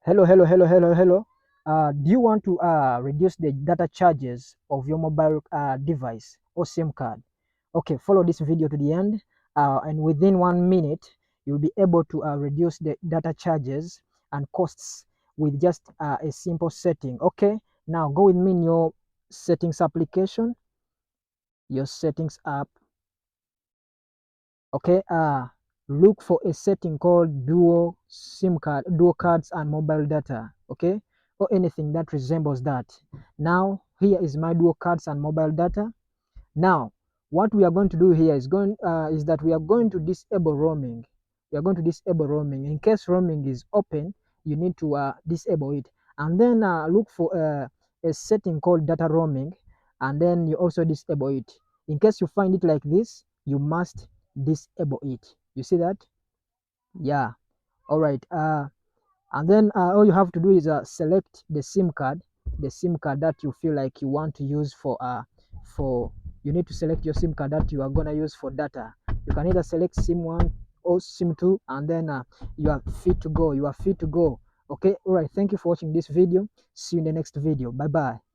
Hello. Do you want to reduce the data charges of your mobile device or SIM card? Okay, follow this video to the end, and within 1 minute, you'll be able to reduce the data charges and costs with just a simple setting. Okay, now go with me in your settings application, your settings app. Okay, look for a setting called dual cards and mobile data. Okay, or anything that resembles that. Now here is my dual cards and mobile data. Now what we are going to do here is that we are going to disable roaming. We are going to disable roaming. In case roaming is open, you need to disable it, and then look for a setting called data roaming, and then you also disable it. In case you find it like this, you must disable it. You see that? Yeah. All right. And then all you have to do is select the SIM card, that you feel like you want to use for. You need to select your SIM card that you are gonna use for data. You can either select SIM1 or SIM2, and then you are fit to go. Okay. All right. Thank you for watching this video. See you in the next video. Bye bye.